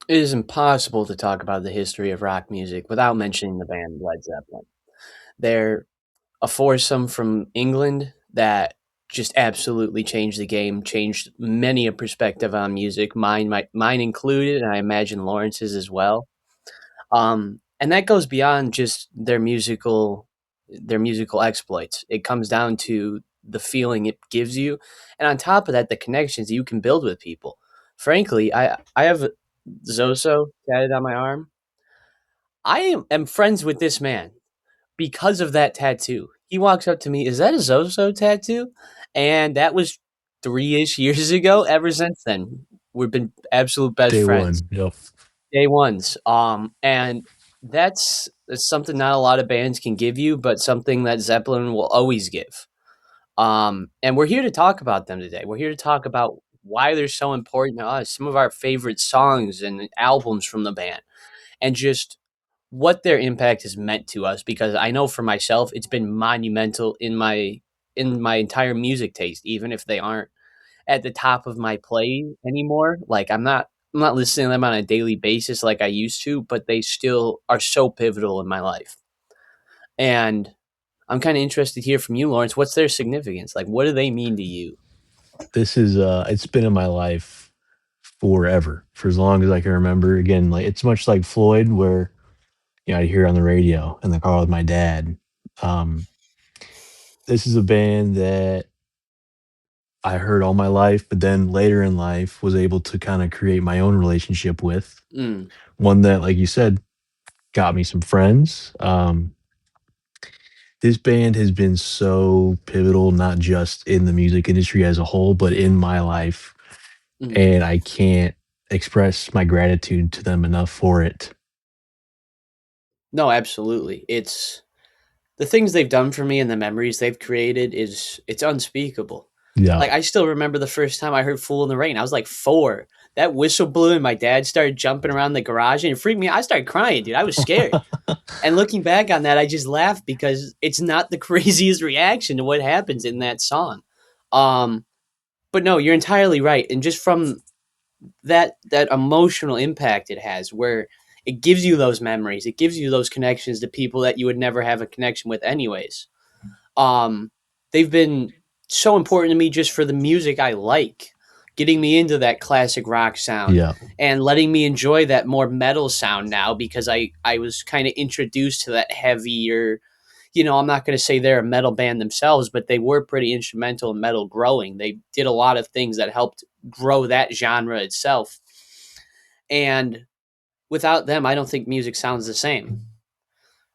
It is impossible to talk about the history of rock music without mentioning the band Led Zeppelin. They're a foursome from England that just absolutely changed the game, changed many a perspective on music, mine included, and I imagine Lawrence's as well. And that goes beyond just their musical exploits. It comes down to the feeling it gives you, and on top of that, the connections you can build with people. Frankly, I have Zoso tatted on my arm. I am friends with this man because of that tattoo. He walks up to me, "Is that a Zoso tattoo?" And that was 3-ish years ago. Ever since then, we've been absolute best Day friends. one. Yep. Day ones. And that's something not a lot of bands can give you, but something that Zeppelin will always give. And we're here to talk about them today. We're here to talk about why they're so important to us, some of our favorite songs and albums from the band, and just what their impact has meant to us, because I know for myself it's been monumental in my entire music taste, even if they aren't at the top of my play anymore. Like I'm not listening to them on a daily basis like I used to, but they still are so pivotal in my life. And I'm kind of interested to hear from you, Lawrence. What's their significance? Like, what do they mean to you? This is it's been in my life forever, for as long as I can remember. Again, like it's much like Floyd, where I hear it on the radio in the car with my dad. Um, this is a band that I heard all my life, but then later in life was able to kind of create my own relationship with. Mm, One that, like you said, got me some friends. This band has been so pivotal, not just in the music industry as a whole, but in my life, mm. and I can't express my gratitude to them enough for it. No, absolutely. It's the things they've done for me and the memories they've created is it's unspeakable. Yeah. Like I still remember the first time I heard "Fool in the Rain." I was like 4. That whistle blew and my dad started jumping around the garage and it freaked me out. I started crying, dude. I was scared. And looking back on that, I just laughed because it's not the craziest reaction to what happens in that song. Um, but no, you're entirely right. And just from that emotional impact it has, where it gives you those memories, it gives you those connections to people that you would never have a connection with anyways. um they've been so important to me just for the music I like, getting me into that classic rock sound Yeah. and letting me enjoy that more metal sound now, because I was kind of introduced to that heavier, I'm not going to say they're a metal band themselves, but they were pretty instrumental in metal growing. They did a lot of things that helped grow that genre itself. And without them, I don't think music sounds the same,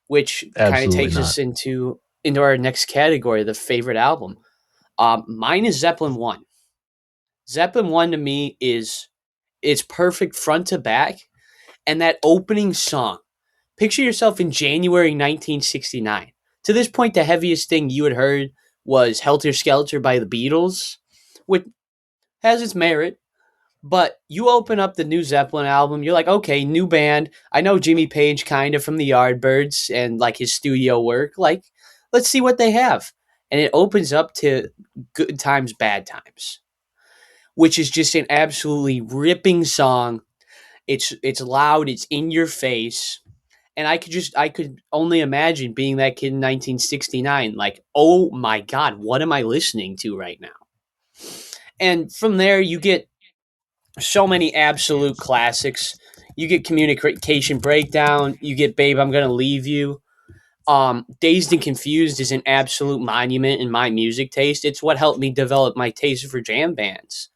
which kind of Absolutely takes not. us into our next category, the favorite album. Mine is Zeppelin 1. Zeppelin 1 to me is it's perfect front to back, and that opening song. Picture yourself in January 1969. To this point, the heaviest thing you had heard was Helter Skelter by the Beatles, which has its merit. But you open up the new Zeppelin album, you're like, okay, new band. I know Jimmy Page kind of from the Yardbirds and like his studio work. Like, let's see what they have. And it opens up to Good Times, Bad Times, which is just an absolutely ripping song. It's loud, it's in your face, and I could only imagine being that kid in 1969. Like, oh my god, what am I listening to right now? And from there, you get so many absolute classics. You get Communication Breakdown. You get Babe, I'm Gonna Leave You. Dazed and Confused is an absolute monument in my music taste. It's what helped me develop my taste for jam bands.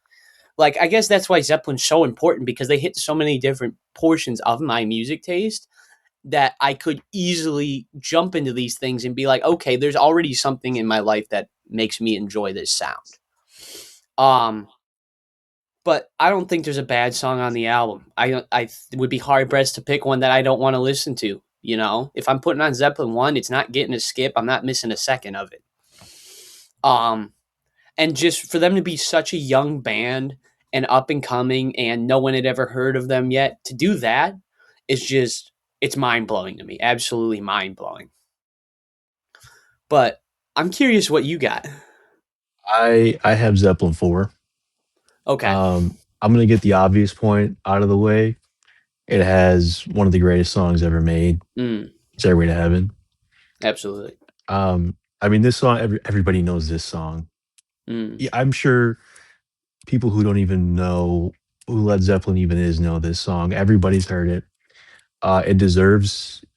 Like, I guess that's why Zeppelin's so important, because they hit so many different portions of my music taste that I could easily jump into these things and be like, okay, there's already something in my life that makes me enjoy this sound. Um, but I don't think there's a bad song on the album. I would be hard pressed to pick one that I don't want to listen to. If I'm putting on Zeppelin 1, it's not getting a skip. I'm not missing a second of it. Um, and just for them to be such a young band and up and coming, and no one had ever heard of them yet, to do that is just, it's mind blowing to me. Absolutely mind blowing. But I'm curious what you got. I have Zeppelin 4. Okay. I'm gonna get the obvious point out of the way. It has one of the greatest songs ever made, Mm, "Stairway to Heaven." absolutely. I mean, this song, everybody knows this song. Mm, Yeah, I'm sure people who don't even know who Led Zeppelin even is know this song. Everybody's heard it.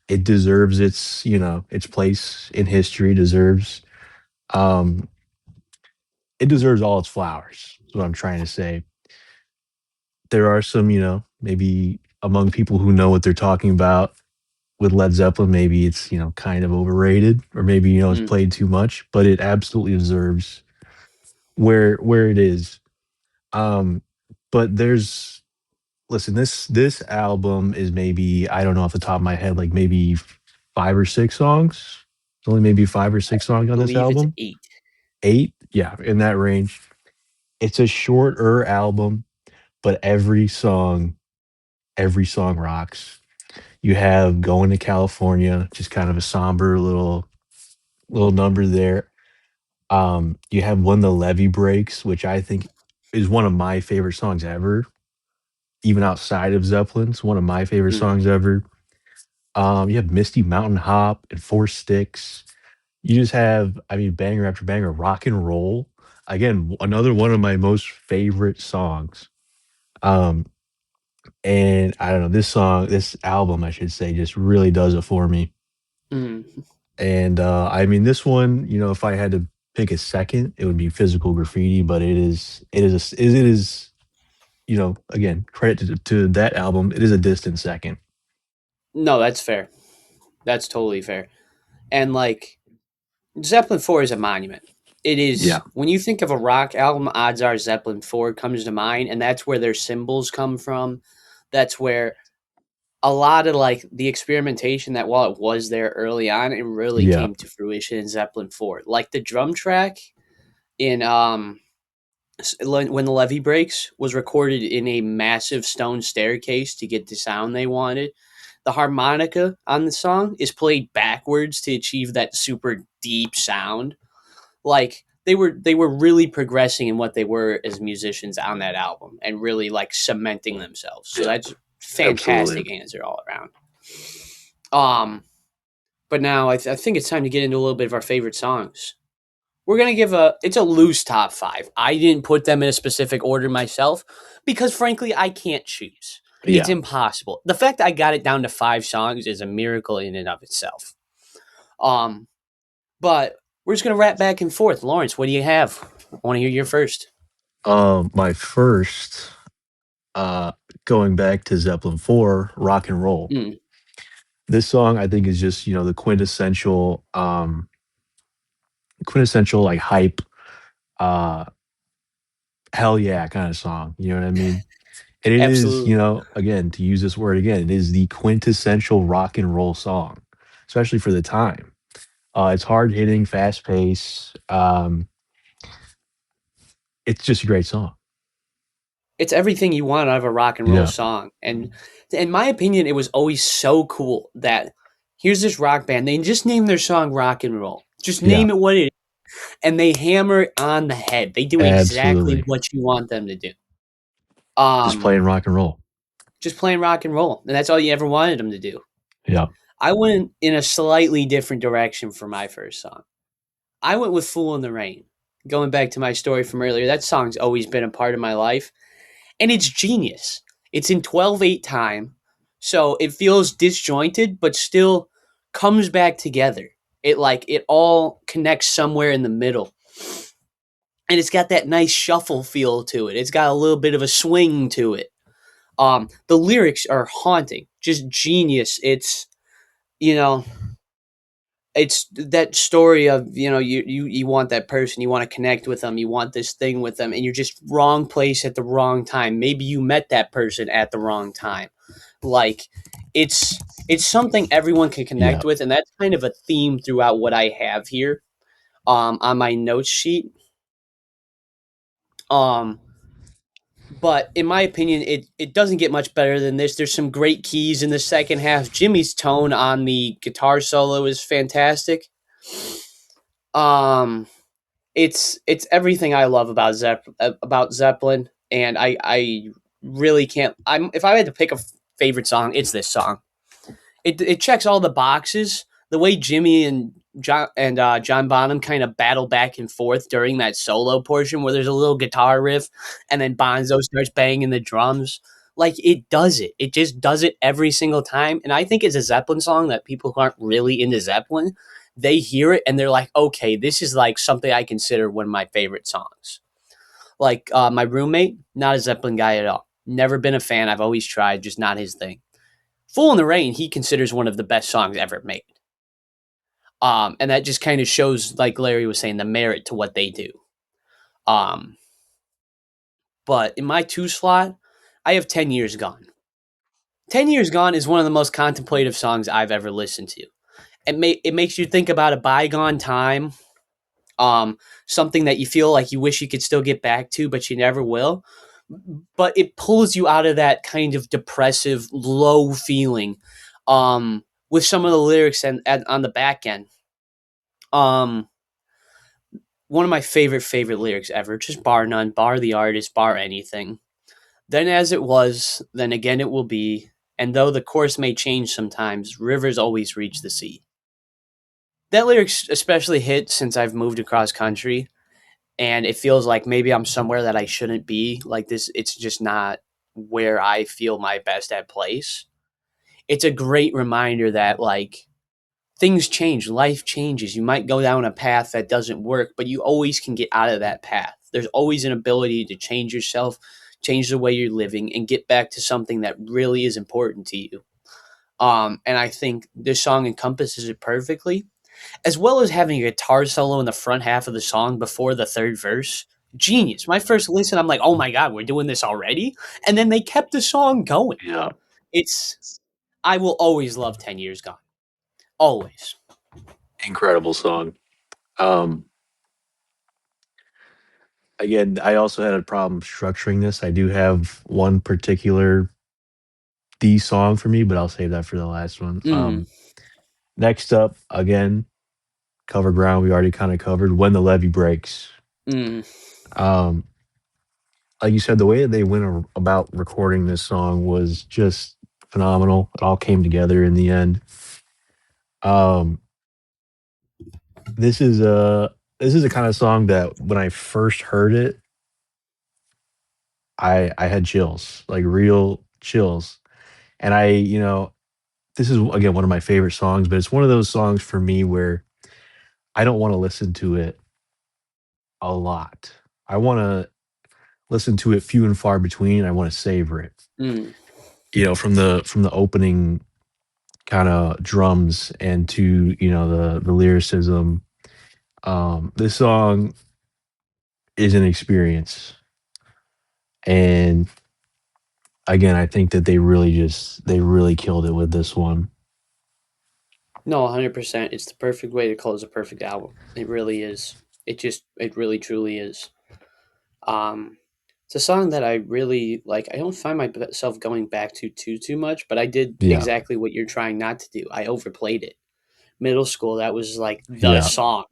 It deserves its, its place in history, deserves um it deserves all its flowers. Is what I'm trying to say. There are some, maybe among people who know what they're talking about with Led Zeppelin, maybe it's, kind of overrated or maybe, it's mm, played too much, but it absolutely deserves where it is. Um, but there's listen, this album is maybe, I don't know off the top of my head, like maybe 5 or 6 songs. There's only maybe 5 or 6 songs on this believe it's album. 8. 8? Yeah, in that range. It's a shorter album, but every song rocks. You have Going to California, just kind of a somber little number there. You have When the Levee Breaks, which I think is one of my favorite songs ever, even outside of Zeppelin's, one of my favorite Mm, songs ever. You have Misty Mountain Hop and Four Sticks. You just have, I mean, banger after banger, Rock and Roll. Again, another one of my most favorite songs. Um, and I don't know, this album, I should say, just really does it for me. mm. And I mean, this one, if I had to pick a second, it would be Physical Graffiti, but it is, again, credit to that album. It is a distant second. No, that's fair. That's totally fair. And like Zeppelin 4 is a monument. It is Yeah. when you think of a rock album, odds are Zeppelin 4 comes to mind, and that's where their symbols come from. That's where a lot of like the experimentation that while it was there early on, it really Yeah. came to fruition in Zeppelin 4. Like the drum track in when the levee breaks was recorded in a massive stone staircase to get the sound they wanted. The harmonica on the song is played backwards to achieve that super deep sound. Like they were really progressing in what they were as musicians on that album and really like cementing themselves. So Yeah. that's Absolutely. fantastic answer all around. Um, but now I think it's time to get into a little bit of our favorite songs. We're gonna give it's a loose top five. I didn't put them in a specific order myself because frankly I can't choose. It's Yeah. impossible. The fact that I got it down to 5 songs is a miracle in and of itself. Um, but we're just gonna wrap back and forth. Lawrence, what do you have? I want to hear your first. My first, uh, going back to Zeppelin 4, Rock and Roll. Mm, This song I think is just, the quintessential like hype, uh, hell yeah kind of song. You know what I mean? And it is, absolutely. again, to use this word again, it is the quintessential rock and roll song, especially for the time. It's hard hitting, fast pace. It's just a great song. It's everything you want out of a rock and roll Yeah. song. And in my opinion, it was always so cool that here's this rock band. They just name their song rock and roll. Just Yeah. name it what it is. And they hammer it on the head. They do exactly Absolutely. what you want them to do. Just Um, playing rock and roll. just playing rock and roll. And that's all you ever wanted them to do. Yeah. I went in a slightly different direction for my first song. I went with Fool in the Rain. Going back to my story from earlier, that song's always been a part of my life. And it's genius. It's in 12/8 time, so it feels disjointed, but still comes back together. It all connects somewhere in the middle. And it's got that nice shuffle feel to it. It's got a little bit of a swing to it. The lyrics are haunting, just genius. You know, it's that story of you want that person, you want to connect with them, you want this thing with them, and you're just wrong place at the wrong time. Maybe you met that person at the wrong time. Like it's it's something everyone can Yeah. connect with, and that's kind of a theme throughout what I have here on my notes sheet. um but in my opinion, it doesn't get much better than this. There's some great keys in the second half. Jimmy's tone on the guitar solo is fantastic. um it's everything I love about Zeppelin, and I really can't. I'm if I had to pick a favorite song, it's this song. It checks all the boxes. The way Jimmy and John Bonham kind of battle back and forth during that solo portion where there's a little guitar riff and then Bonzo starts banging the drums. Like it does it. It just does it every single time. And I think it's a Zeppelin song that people who aren't really into Zeppelin, they hear it and they're like, okay, this is like something I consider one of my favorite songs. Like my roommate, not a Zeppelin guy at all. Never been a fan. I've always tried, just not his thing. Fool in the Rain, he considers one of the best songs ever made. And that just kind of shows, like Larry was saying, the merit to what they do. Um, but in my two slot, I have 10 Years Gone. 10 Years Gone is one of the most contemplative songs I've ever listened to. It makes you think about a bygone time, something that you feel like you wish you could still get back to, but you never will. But it pulls you out of that kind of depressive, low feeling with some of the lyrics and on the back end. Um, One of my favorite lyrics ever, just bar none, bar the artist, bar anything. Then as it was, then again it will be, and though the course may change sometimes, rivers always reach the sea. That lyrics especially hit since I've moved across country, and it feels like maybe I'm somewhere that I shouldn't be. Like this, it's just not where I feel my best at place. It's a great reminder that like things change, life changes. You might go down a path that doesn't work, but you always can get out of that path. There's always an ability to change yourself, change the way you're living, and get back to something that really is important to you. And I think this song encompasses it perfectly, as well as having a guitar solo in the front half of the song before the third verse. Genius. My first listen, I'm like, oh my God, we're doing this already? And then they kept the song going. Yeah. It's, I will always love 10 Years Gone. Always. Incredible song. Um, Again, I also had a problem structuring this. I do have one particular the song for me, but I'll save that for the last one. Mm, Next up, again, cover ground we already kind of covered. When the levee breaks. mm. Um, like you said, the way that they went about recording this song was just phenomenal. It all came together in the end. Um, this is a kind of song that when I first heard it, I had chills, like real chills. And this is again one of my favorite songs, but it's one of those songs for me where I don't want to listen to it a lot. I want to listen to it few and far between. I want to savor it. Mm. From the opening kind of drums and to the lyricism. This song is an experience, and again, I think that they really killed it with this one. No, 100%. It's the perfect way to close a perfect album. It really is. It really truly is. Um, it's a song that I really like. I don't find myself going back to too much, but I did Yeah, exactly what you're trying not to do. I overplayed it. Middle school, that was like the yeah, song.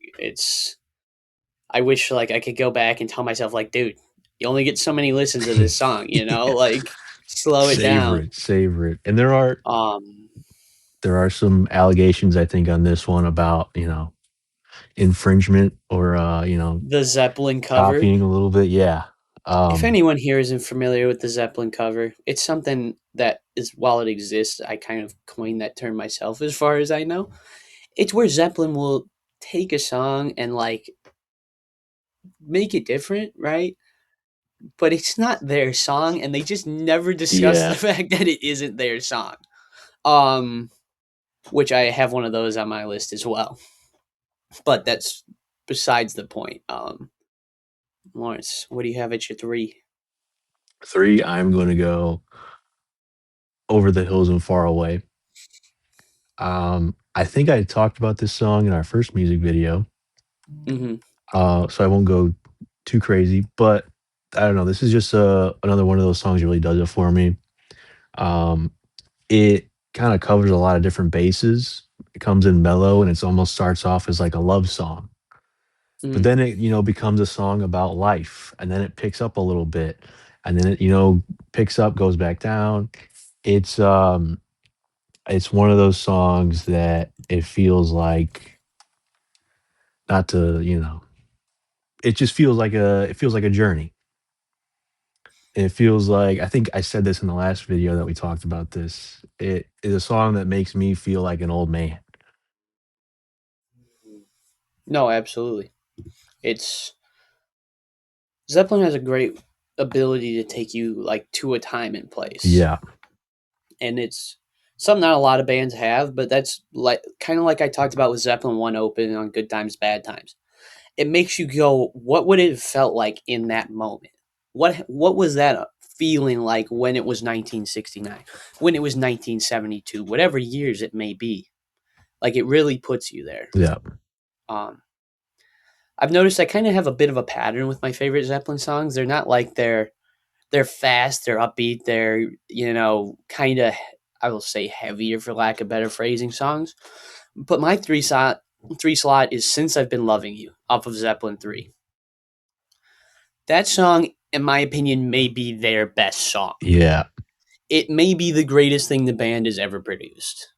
I wish like I could go back and tell myself like, dude, you only get so many listens of this song, yeah. like slow it Savor down. it, savor it. And there are some allegations I think on this one about infringement or The Zeppelin cover. copying a little bit. Yeah. If Um, anyone here isn't familiar with the Zeppelin cover, it's something that is, while it exists, I kind of coined that term myself as far as I know. It's where Zeppelin will take a song and like make it different, right? But it's not their song and they just never discuss the yeah. fact that it isn't their song. Um which I have one of those on my list as well. But that's besides the point. Lawrence, what do you have at your three? Three, I'm going to go over the hills and far away. I think I talked about this song in our first music video, Mm-hmm. so I won't go too crazy. But I don't know. This is just another one of those songs that really does it for me. Um, it kind of covers a lot of different bases. It comes in mellow, and it almost starts off as like a love song. But Mm. then it, becomes a song about life, and then it picks up a little bit, and then it, picks up, goes back down, It's it's one of those songs that it feels like, not to, it just feels like a journey. It feels like, I think I said this in the last video that we talked about this. It is a song that makes me feel like an old man. No, absolutely. It's Zeppelin has a great ability to take you like to a time and place, Yeah. and it's something not a lot of bands have. But that's like kind of like I talked about with Zeppelin One Open on Good Times Bad Times. It makes you go, what would it have felt like in that moment? What was that feeling like when it was 1969, when it was 1972, whatever years it may be? Like it really puts you there. Yeah. Um, I've noticed I kind of have a bit of a pattern with my favorite Zeppelin songs. They're not like they're fast, they're upbeat, they're kind of, I will say, heavier for lack of better phrasing songs. But my three slot is Since I've Been Loving You off of Zeppelin 3. That song, in my opinion, may be their best song. Yeah. It may be the greatest thing the band has ever produced.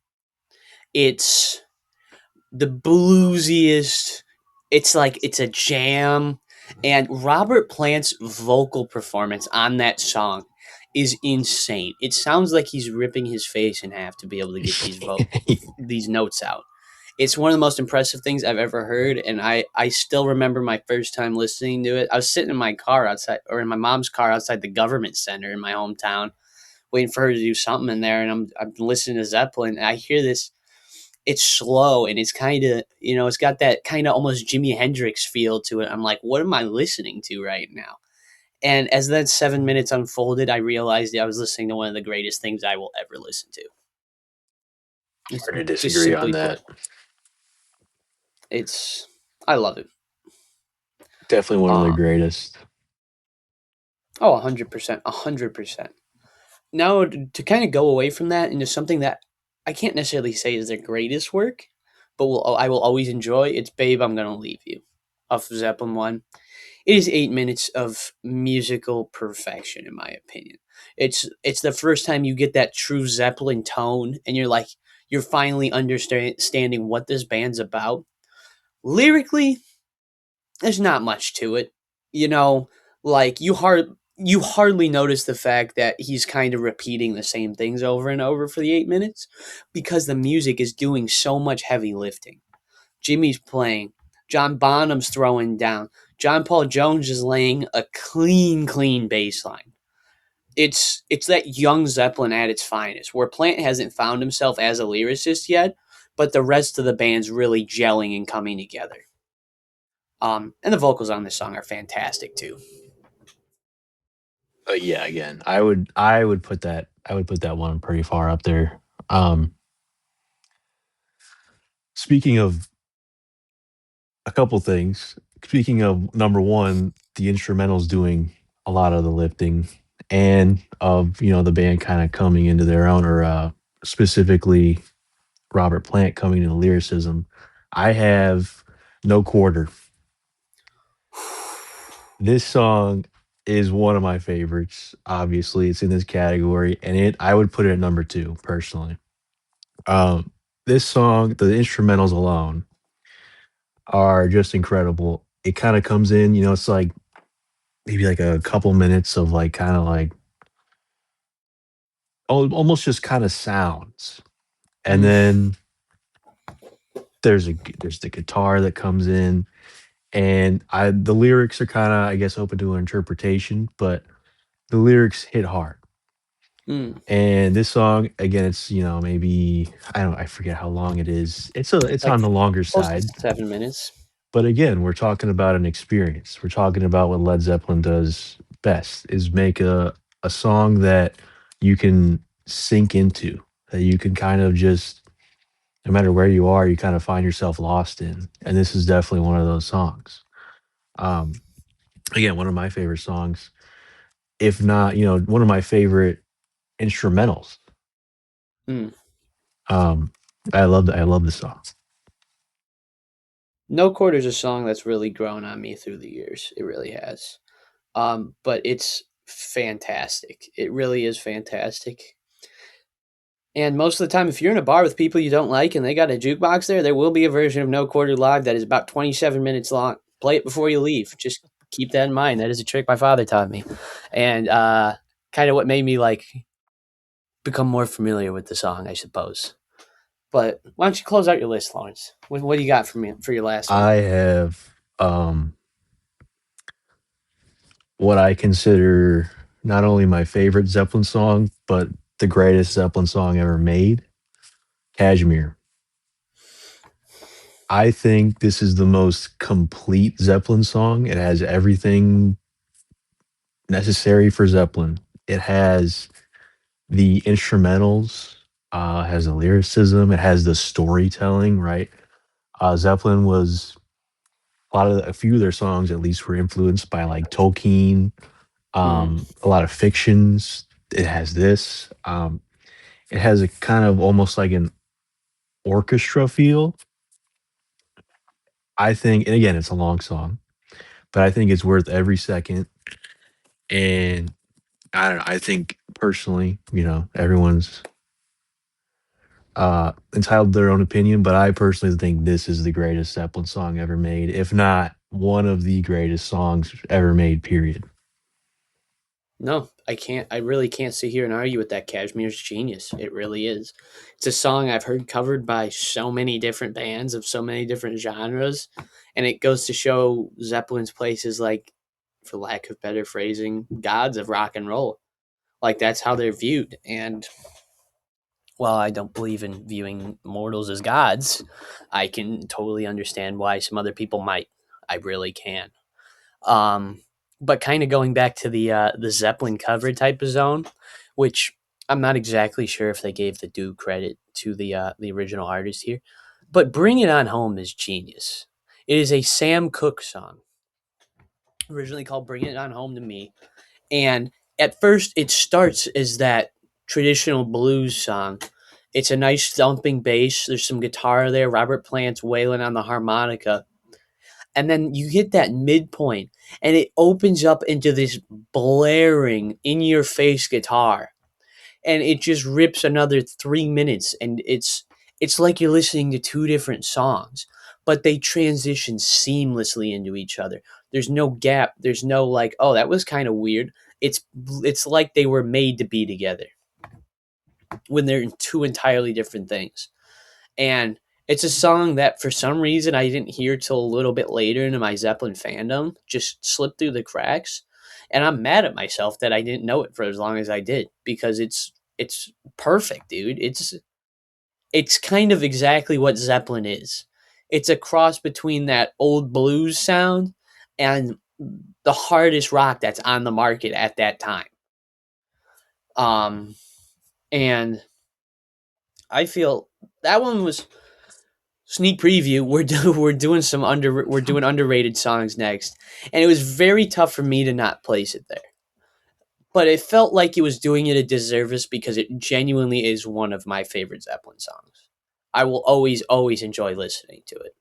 It's the bluesiest. It's like it's a jam. And Robert Plant's vocal performance on that song is insane. It sounds like he's ripping his face in half to be able to get these notes out. It's one of the most impressive things I've ever heard, and I still remember my first time listening to it. I was sitting in my car outside, or in my mom's car outside the government center in my hometown, waiting for her to do something in there, and I'm listening to Zeppelin, and I hear this. It's slow, and it's kind of it's got that kind of almost Jimi Hendrix feel to it. I'm like, what am I listening to right now? And as that 7 minutes unfolded, I realized I was listening to one of the greatest things I will ever listen to. It's Hard to just disagree on simply put, that. it's I love it. Definitely one of the Um, greatest. oh, 100%, 100%. Now, to kind of go away from that into something that I can't necessarily say is their greatest work, but I will always enjoy. It's "Babe, I'm Gonna Leave You" off of Zeppelin One. It is 8 minutes of musical perfection, in my opinion. It's the first time you get that true Zeppelin tone, and you're finally understanding what this band's about. Lyrically, there's not much to it. You know, like you hardly notice the fact that he's kind of repeating the same things over and over for the 8 minutes because the music is doing so much heavy lifting. Jimmy's playing, John Bonham's throwing down, John Paul Jones is laying a clean bass line. It's that young Zeppelin at its finest, where Plant hasn't found himself as a lyricist yet, but the rest of the band's really gelling and coming together. And the vocals on this song are fantastic too. Yeah, again, I would put that one pretty far up there. Um, Speaking of a couple things, speaking of number one, the instrumentals doing a lot of the lifting, and of the band kind of coming into their own, or specifically Robert Plant coming into lyricism. I have No Quarter. This song is one of my favorites. Obviously, it's in this category, and I would put it at number two personally. Um, this song, the instrumentals alone are just incredible. It kind of comes in, it's like maybe like a couple minutes of like kind of like, almost just kind of sounds, and Mm, then there's the guitar that comes in, and the lyrics are kind of, I guess, open to interpretation, but the lyrics hit hard. mm. And this song, again, it's, maybe, I forget how long it is. It's Like on the longer close to side. 7 minutes. But again, we're talking about an experience. We're talking about what Led Zeppelin does best, is make a song that you can sink into, that you can kind of just, no matter where you are, you kind of find yourself lost in. And this is definitely one of those songs. Um, Again, one of my favorite songs, if not, one of my favorite instrumentals. Mm. Um, I love the song. No Quarter's a song that's really grown on me through the years. It really has. But it's fantastic. It really is fantastic. And most of the time, if you're in a bar with people you don't like and they got a jukebox there, there will be a version of No Quarter Live that is about 27 minutes long. Play it before you leave. Just keep that in mind. That is a trick my father taught me. And kind of what made me like become more familiar with the song, I suppose. But why don't you close out your list, Lawrence? What do you got for me for your last one? I have what I consider not only my favorite Zeppelin song, but the greatest Zeppelin song ever made, Kashmir. I think this is the most complete Zeppelin song. It has everything necessary for Zeppelin. It has the instrumentals, has the lyricism, it has the storytelling, right? Zeppelin was a few of their songs at least were influenced by like Tolkien, Mm. a lot of fictions. It has this. It has a kind of almost like an orchestra feel. I think, and again, it's a long song, but I think it's worth every second. And I don't know. I think personally, everyone's entitled to their own opinion, but I personally think this is the greatest Zeppelin song ever made, if not one of the greatest songs ever made, period. No, I can't. I really can't sit here and argue with that. Cashmere's genius. It really is. It's a song I've heard covered by so many different bands of so many different genres, and it goes to show Zeppelin's place is like, for lack of better phrasing, gods of rock and roll. Like that's how they're viewed. And while I don't believe in viewing mortals as gods, I can totally understand why some other people might. I really can. Um, but kind of going back to the Zeppelin cover type of zone, which I'm not exactly sure if they gave the due credit to the original artist here, but "Bring It On Home" is genius. It is a Sam Cooke song, originally called "Bring It On Home to Me," and at first it starts as that traditional blues song. It's a nice thumping bass. There's some guitar there. Robert Plant's wailing on the harmonica, and then you hit that midpoint and it opens up into this blaring in your face guitar, and it just rips another 3 minutes, and it's like you're listening to two different songs, but they transition seamlessly into each other. There's no gap. There's no like, oh, that was kind of weird. It's like they were made to be together when they're in two entirely different things. And it's a song that for some reason I didn't hear till a little bit later into my Zeppelin fandom, just slipped through the cracks. And I'm mad at myself that I didn't know it for as long as I did, because it's perfect, dude. It's kind of exactly what Zeppelin is. It's a cross between that old blues sound and the hardest rock that's on the market at that time. Um and I feel that one was sneak preview. We're doing underrated songs next, and it was very tough for me to not place it there. But it felt like it was doing it a disservice because it genuinely is one of my favorite Zeppelin songs. I will always enjoy listening to it.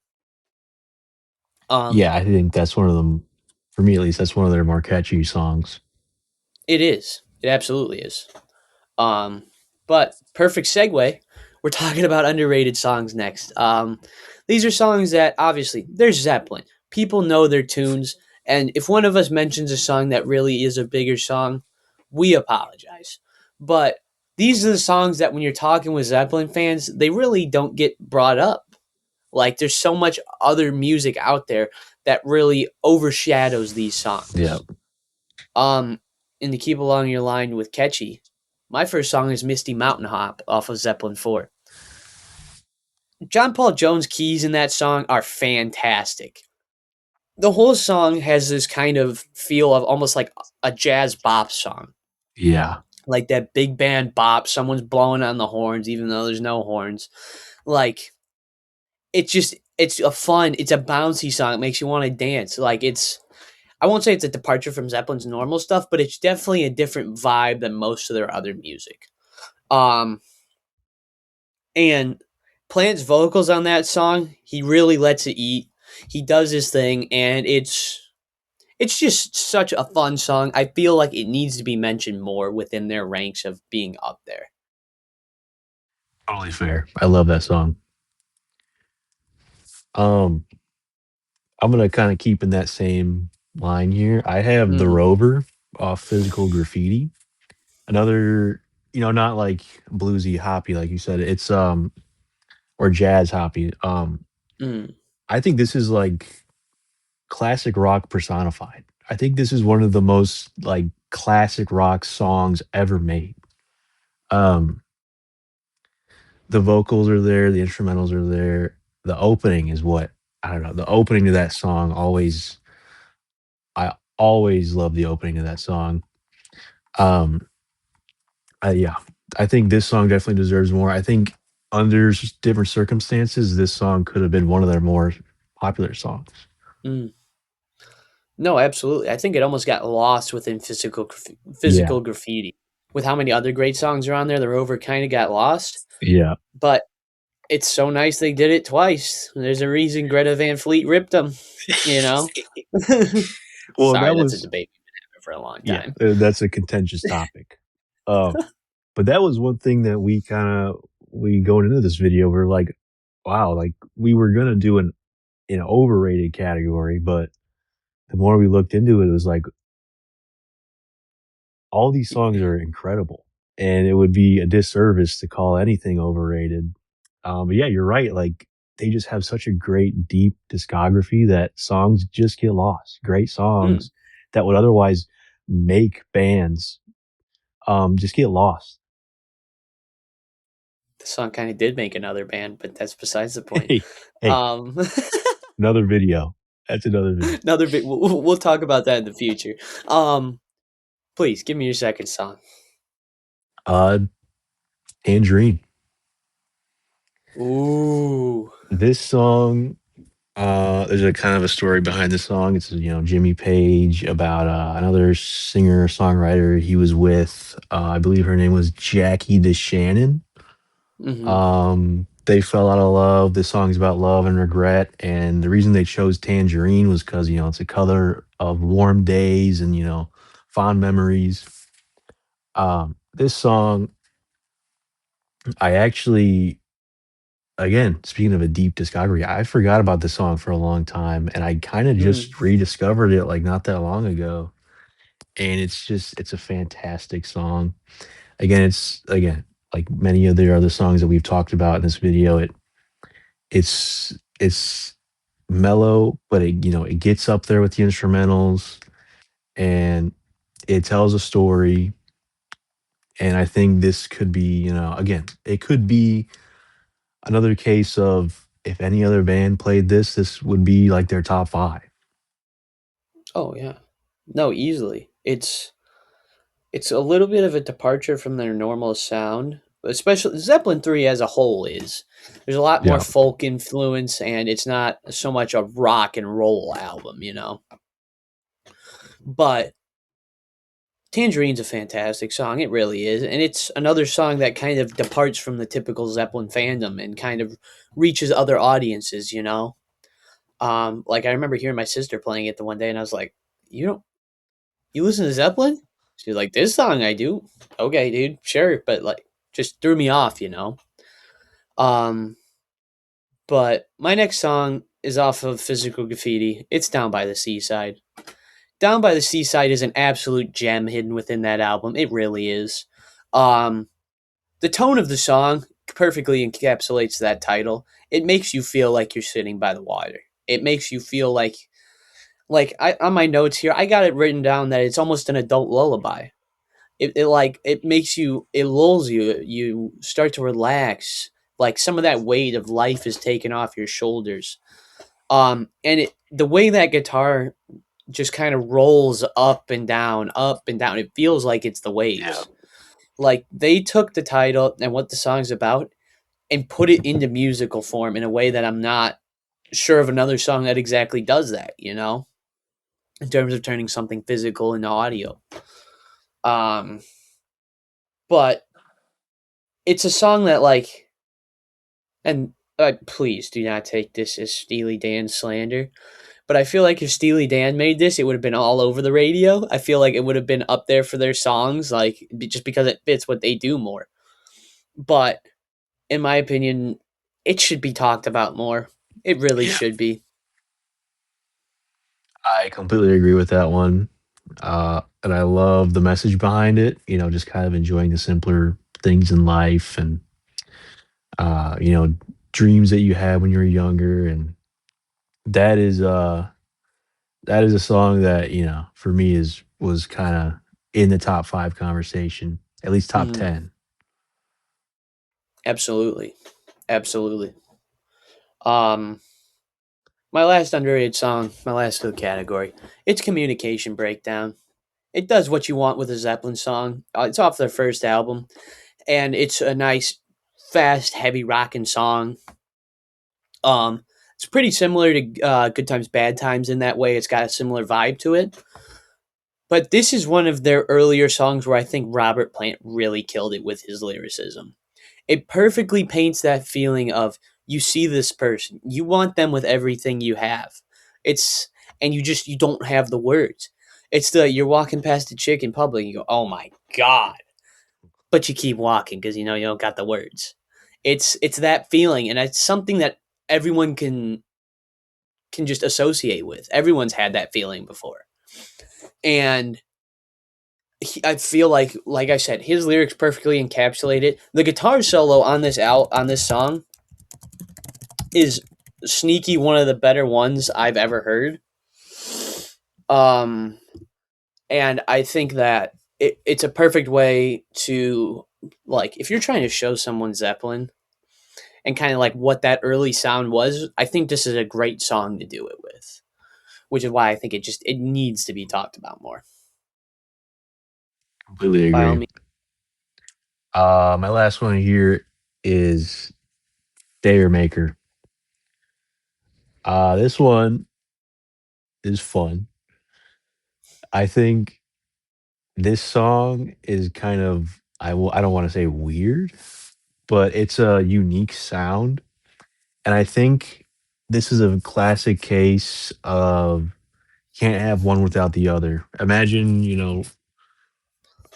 Um, Yeah, I think that's one of them, for me at least, that's one of their more catchy songs. it is. It absolutely is. Um, but perfect segue. We're talking about underrated songs next. These are songs that obviously they're Zeppelin. People know their tunes, and if one of us mentions a song that really is a bigger song, we apologize. But these are the songs that when you're talking with Zeppelin fans, they really don't get brought up. Like there's so much other music out there that really overshadows these Yeah. songs. Um, and to keep along your line with catchy, my first song is Misty Mountain Hop off of Zeppelin 4. John Paul Jones' keys in that song are fantastic. The whole song has this kind of feel of almost like a jazz bop song. Yeah. Like that big band bop, someone's blowing on the horns even though there's no horns. Like it's a fun, it's a bouncy song. It makes you want to dance. Like it's I won't say it's a departure from Zeppelin's normal stuff, but it's definitely a different vibe than most of their other music. Um, and Plant's vocals on that song, he really lets it eat. He does his thing, and it's just such a fun song. I feel like it needs to be mentioned more within their ranks of being up there. Totally fair. I love that song. Um, I'm gonna kind of keep in that same line here. I have The Mm, Rover off Physical Graffiti. Another, not like bluesy hoppy like you said. It's or jazz hoppy. mm, I think this is like classic rock personified. I think this is one of the most like classic rock songs ever made. Um, the vocals are there, the instrumentals are there. The opening is what I don't know. The opening to that song always I always love the opening of that song. Um, yeah, I think this song definitely deserves more. I think under different circumstances, this song could have been one of their more popular songs. mm. No, absolutely. I think it almost got lost within Yeah, physical graffiti. With how many other great songs are on there, the Rover kind of got lost. yeah, But it's so nice they did it twice. There's a reason Greta Van Fleet ripped them. You know. well, Sorry, that that's a was debate we've been having for a long yeah, time. that's a contentious topic. Um, but that was one thing that we going into this video, we're like, wow, like we were gonna do an overrated category, but the more we looked into it, it was like all these songs are incredible, and it would be a disservice to call anything overrated. But yeah, you're right. Like they just have such a great, deep discography that songs just get lost. Great Mm. songs that would otherwise make bands just get lost. The song kind of did make another band, but that's besides the point. Hey, hey, Um, another video. That's another video. another bit. We'll talk about that in the future. Um, please give me your second song. Uh, Tangerine. Ooh. This song, there's a kind of a story behind this song. It's Jimmy Page about another singer songwriter he was with. I believe her name was Jackie DeShannon. Mm-hmm. They fell out of love. This song's about love and regret, and the reason they chose Tangerine was because it's a color of warm days and fond memories. This song, I actually again, speaking of a deep discography, I forgot about this song for a long time, and I kinda Mm. just rediscovered it, like, not that long ago, and it's a fantastic song. Again, like many of the other songs that we've talked about in this video, it's mellow, but it gets up there with the instrumentals, and it tells a story, and I think this could be, again, it could be another case of if any other band played this, this would be like their top 5. Oh yeah. No, easily. It's a little bit of a departure from their normal sound, especially Zeppelin 3 as a whole is. There's a lot more Yeah. folk influence and it's not so much a rock and roll album, you know. But Tangerine's a fantastic song, it really is. And it's another song that kind of departs from the typical Zeppelin fandom and kind of reaches other audiences, you know. Like I remember hearing my sister playing it the one day and I was like, "You don't you listen to Zeppelin?" She's like, "This song I do." Okay, dude, sure, but like just threw me off, you know. Um, but my next song is off of Physical Graffiti. It's Down by the Seaside. Down by the Seaside is an absolute gem hidden within that album. It really is. Um, the tone of the song perfectly encapsulates that title. It makes you feel like you're sitting by the water. It makes you feel like I on my notes here, I got it written down that it's almost an adult lullaby. It makes you, it lulls you, you start to relax, like some of that weight of life is taken off your shoulders. And it, the way that guitar just kind of rolls up and down, it feels like it's the Yeah. waves. Like they took the title and what the song's about and put it into musical form in a way that I'm not sure of another song that exactly does that, you know, in terms of turning something physical into audio. um but it's a song that like, and please do not take this as Steely Dan slander, but I feel like if Steely Dan made this, it would have been all over the radio. I feel like it would have been up there for their songs, like just because it fits what they do more. But in my opinion, it should be talked about more. It really Yeah. should be. I completely agree with that one. And I love the message behind it, just kind of enjoying the simpler things in life and, uh, you know, dreams that you had when you were younger. And that is, uh, that is a song that, for me was kind of in the top five conversation, at least top Mhm. 10. Absolutely, absolutely. Um, my last underrated song, my last little category, it's Communication Breakdown. It does what you want with a Zeppelin song. It's off their first album, and it's a nice, fast, heavy rocking song. It's pretty similar to Good Times, Bad Times in that way. It's got a similar vibe to it. But this is one of their earlier songs where I think Robert Plant really killed it with his lyricism. It perfectly paints that feeling of you see this person, you want them with everything you have. It's and you don't have the words. It's the you're walking past a chick in public, you go, "Oh my god." But you keep walking because you know you don't got the words. It's that feeling and it's something that everyone can just associate with. Everyone's had that feeling before. And I feel like I said, his lyrics perfectly encapsulate it. The guitar solo on this song is sneaky one of the better ones I've ever heard. Um, and I think that it's a perfect way to like if you're trying to show someone Zeppelin and kind of like what that early sound was. I think this is a great song to do it with, which is why I think it needs to be talked about more. Completely By all agree. means, My last one here is Day or Maker. This one is fun. I think this song is kind of I don't wanna say weird, but it's a unique sound, and I think this is a classic case of can't have one without the other. Imagine,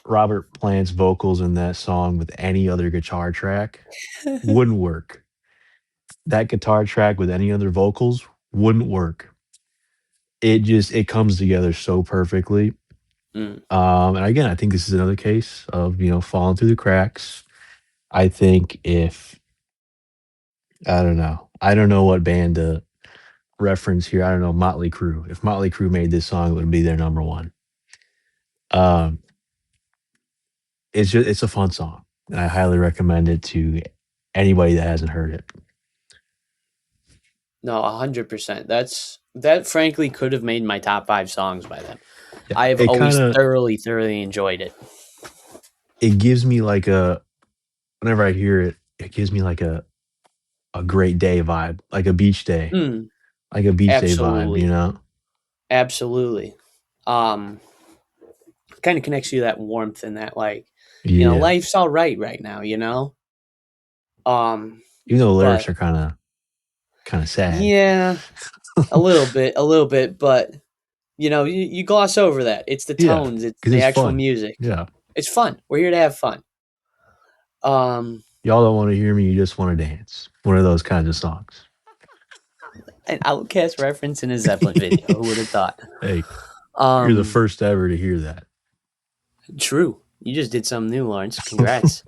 Robert Plant's vocals in that song with any other guitar track, wouldn't work. That guitar track with any other vocals wouldn't work. It comes together so perfectly. mm, And again, I think this is another case of, falling through the cracks. I think if I don't know what band to reference here. I don't know, Motley Crue. If Motley Crue made this song, it would be their number one. Um, it's a fun song, and I highly recommend it to anybody that hasn't heard it. no, 100%. That. Frankly could have made my top 5 songs by them. Yeah, I have it always kinda thoroughly enjoyed it. it gives me like a whenever I hear it, it gives me like a great day vibe, Mm, like a beach day vibe, you absolutely, know? absolutely. Um, Kind of connects you to that warmth and that like, Yeah. life's all right now. Um, Even though the lyrics but are kinda sad. yeah, a little bit, but you gloss over that. It's the Yeah, tones, it's because the it's actual fun. music. Yeah. It's fun. We're here to have fun. Um, Y'all don't wanna hear me, you just wanna dance. One of those kinds of songs. an Outcast reference in a Zeppelin video. Who would have thought? Hey, you're the Um, first ever to hear that. True. You just did something new, Lawrence. Congrats.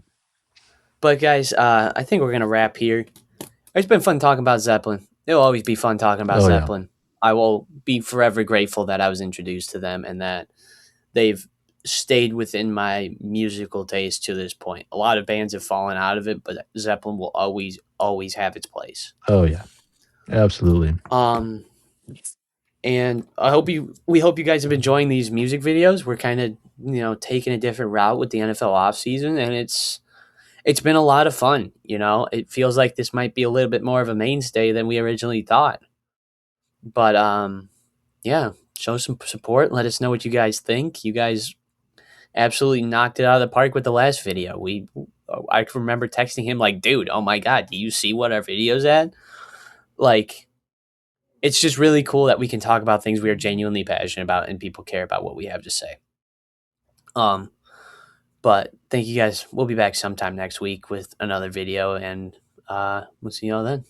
But guys, I think we're gonna wrap here. It's been fun talking about Zeppelin. It'll always be fun talking about Oh, yeah. Zeppelin. I will be forever grateful that I was introduced to them and that they've stayed within my musical taste to this point. A lot of bands have fallen out of it, but Zeppelin will always have its place. Oh, yeah. Absolutely. Um, and we hope you guys have been enjoying these music videos. We're kind of taking a different route with the NFL offseason, and it's been a lot of fun. It feels like this might be a little bit more of a mainstay than we originally thought. But yeah, show some support. Let us know what you guys think. You guys absolutely knocked it out of the park with the last video. I can remember texting him like, "Dude, oh my god, do you see what our video's at?" Like, it's just really cool that we can talk about things we are genuinely passionate about and people care about what we have to say. Um, but thank you guys. We'll be back sometime next week with another video and We'll see y'all then.